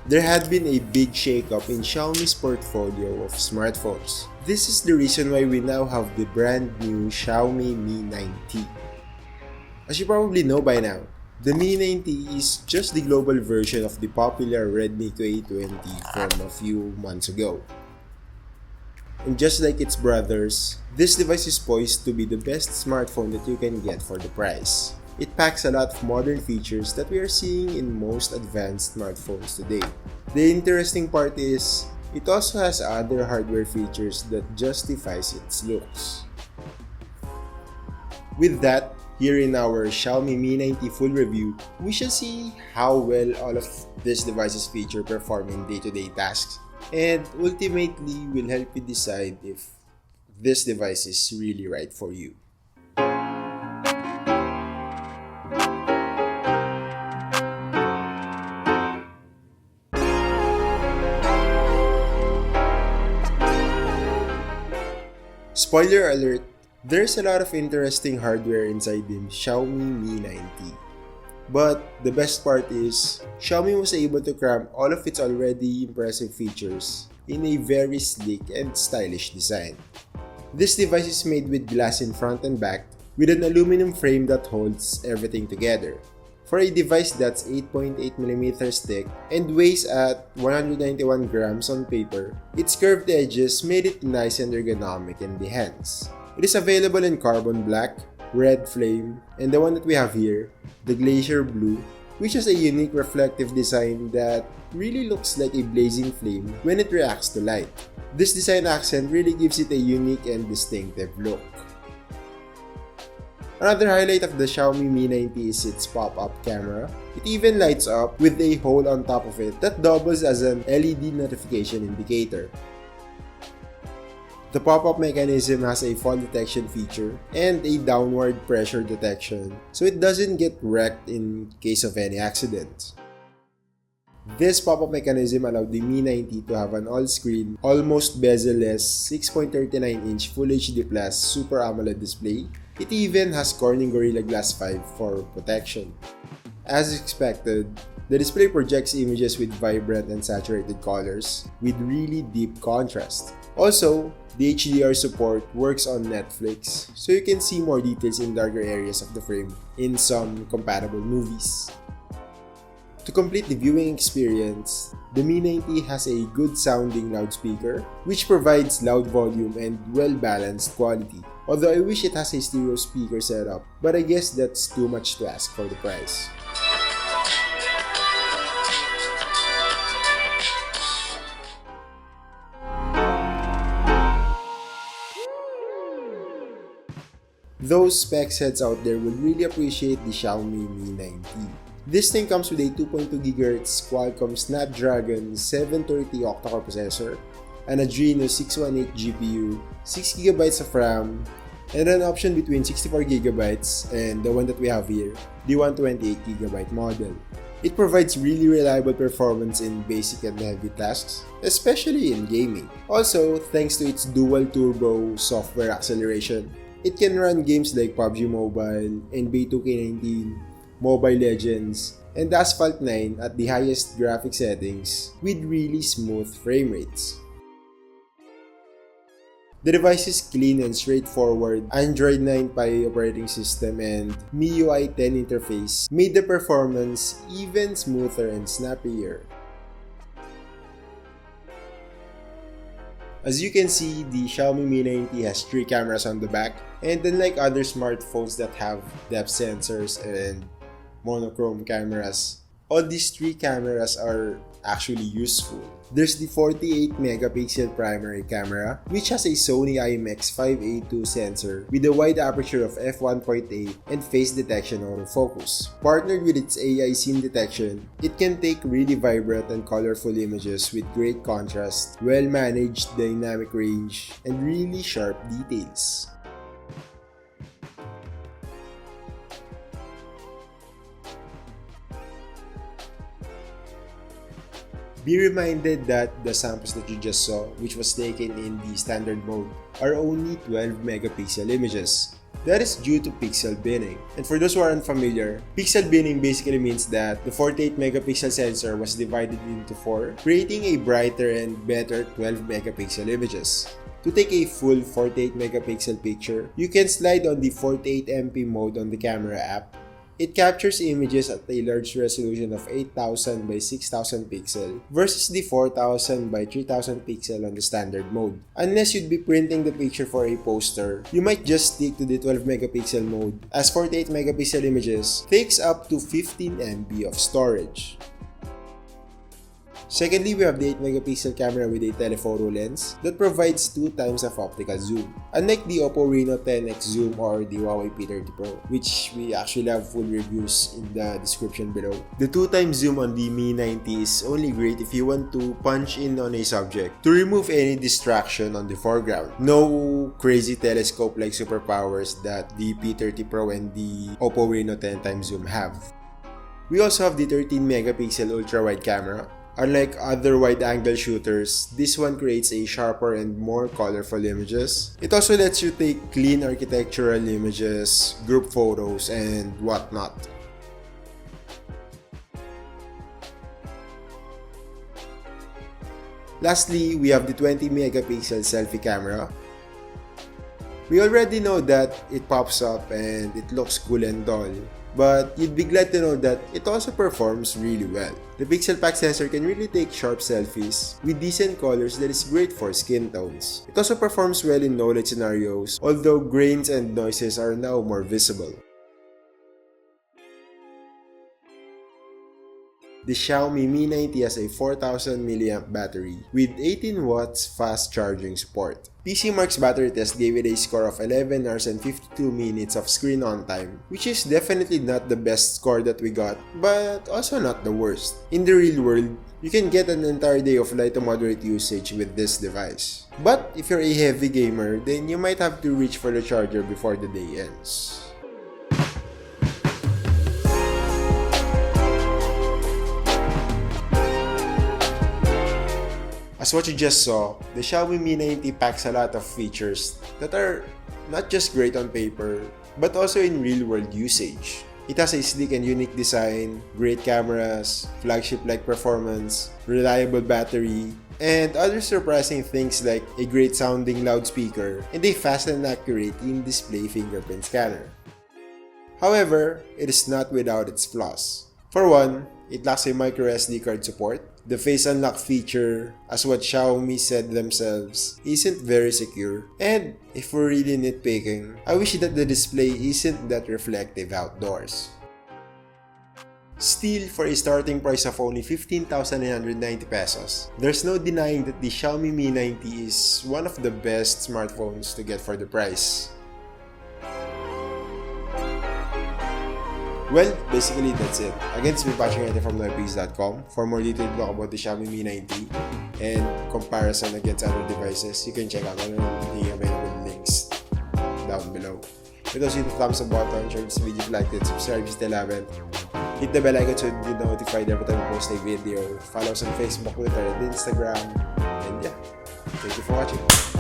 There had been a big shakeup in Xiaomi's portfolio of smartphones. This is the reason why we now have the brand new Xiaomi Mi 9T. As you probably know by now, the Mi 9T is just the global version of the popular Redmi K20 from a few months ago. And just like its brothers, this device is poised to be the best smartphone that you can get for the price. It packs a lot of modern features that we are seeing in most advanced smartphones today. The interesting part is, it also has other hardware features that justifies its looks. With that, here in our Xiaomi Mi 9T full review, we shall see how well all of this device's features perform in day-to-day tasks, and ultimately will help you decide if this device is really right for you. Spoiler alert, there's a lot of interesting hardware inside the Xiaomi Mi 9T. But the best part is, Xiaomi was able to cram all of its already impressive features in a very sleek and stylish design. This device is made with glass in front and back, with an aluminum frame that holds everything together. For a device that's 8.8mm thick and weighs at 191 grams on paper, its curved edges made it nice and ergonomic in the hands. It is available in carbon black, red flame, and the one that we have here, the glacier blue, which has a unique reflective design that really looks like a blazing flame when it reacts to light. This design accent really gives it a unique and distinctive look. Another highlight of the Xiaomi Mi 9T is its pop-up camera. It even lights up with a hole on top of it that doubles as an LED notification indicator. The pop-up mechanism has a fall detection feature and a downward pressure detection, so it doesn't get wrecked in case of any accident. This pop-up mechanism allowed the Mi 9T to have an all-screen, almost bezel-less 6.39-inch Full HD Plus Super AMOLED display. It even has Corning Gorilla Glass 5 for protection. As expected, the display projects images with vibrant and saturated colors with really deep contrast. Also, the HDR support works on Netflix, so you can see more details in darker areas of the frame in some compatible movies. To complete the viewing experience, the Mi 9T has a good sounding loudspeaker, which provides loud volume and well-balanced quality. Although I wish it has a stereo speaker setup, but I guess that's too much to ask for the price. Those specs heads out there will really appreciate the Xiaomi Mi 9T. This thing comes with a 2.2 GHz Qualcomm Snapdragon 730 octa-core processor, an Adreno 618 GPU, 6GB of RAM, and an option between 64GB and the one that we have here, the 128GB model. It provides really reliable performance in basic and heavy tasks, especially in gaming. Also, thanks to its dual turbo software acceleration, it can run games like PUBG Mobile, NBA 2K19, Mobile Legends, and Asphalt 9 at the highest graphic settings with really smooth frame rates. The device is clean and straightforward. Android 9 Pie operating system and MIUI 10 interface made the performance even smoother and snappier. As you can see, the Xiaomi Mi 9T has 3 cameras on the back, and unlike other smartphones that have depth sensors and monochrome cameras, all these 3 cameras are actually useful. There's the 48 megapixel primary camera, which has a Sony IMX5A2 sensor with a wide aperture of f1.8 and face detection autofocus. Partnered with its AI scene detection, it can take really vibrant and colorful images with great contrast, well-managed dynamic range, and really sharp details. Be reminded that the samples that you just saw, which was taken in the standard mode, are only 12 megapixel images. That is due to pixel binning. And for those who are unfamiliar, pixel binning basically means that the 48 megapixel sensor was divided into 4, creating a brighter and better 12 megapixel images. To take a full 48 megapixel picture, you can slide on the 48MP mode on the camera app. It captures images at a large resolution of 8000 by 6000 pixel versus the 4000 by 3000 pixel on the standard mode. Unless you'd be printing the picture for a poster, you might just stick to the 12 megapixel mode, as 48 megapixel images takes up to 15 MB of storage. Secondly, we have the 8 megapixel camera with a telephoto lens that provides 2 times of optical zoom. Unlike the Oppo Reno 10X Zoom or the Huawei P30 Pro, which we actually have full reviews in the description below, the 2 times zoom on the Mi 90 is only great if you want to punch in on a subject to remove any distraction on the foreground. No crazy telescope-like superpowers that the P30 Pro and the Oppo Reno 10 times zoom have. We also have the 13 megapixel ultra-wide camera. Unlike other wide-angle shooters, this one creates a sharper and more colorful images. It also lets you take clean architectural images, group photos, and whatnot. Lastly, we have the 20 megapixel selfie camera. We already know that it pops up and it looks cool and all, but you'd be glad to know that it also performs really well. The pixel pack sensor can really take sharp selfies with decent colors that is great for skin tones. It also performs well in no light scenarios, although grains and noises are now more visible. The Xiaomi Mi 90 has a 4000 mAh battery with 18 watts fast charging support. PCMark's battery test gave it a score of 11 hours and 52 minutes of screen on time, which is definitely not the best score that we got, but also not the worst. In the real world, you can get an entire day of light to moderate usage with this device. But if you're a heavy gamer, then you might have to reach for the charger before the day ends. As what you just saw, the Xiaomi Mi 90 packs a lot of features that are not just great on paper, but also in real-world usage. It has a sleek and unique design, great cameras, flagship-like performance, reliable battery, and other surprising things like a great sounding loudspeaker and a fast and accurate in-display fingerprint scanner. However, it is not without its flaws. For one, it lacks a microSD card support. The face unlock feature, as what Xiaomi said themselves, isn't very secure. And if we're really nitpicking, I wish that the display isn't that reflective outdoors. Still, for a starting price of only 15,990 pesos, there's no denying that the Xiaomi Mi 90 is one of the best smartphones to get for the price. Well, basically that's it. Again, it's me Patrick from Selfies.com. For more detailed look about the Xiaomi Mi 90 and comparison against other devices, you can check out all the available links down below. Hit also hit the thumbs up button, share this video if you liked it, subscribe if you still haven't. Hit the bell icon so you'll be notified every time we post a video. Follow us on Facebook, Twitter, and Instagram. And yeah, thank you for watching.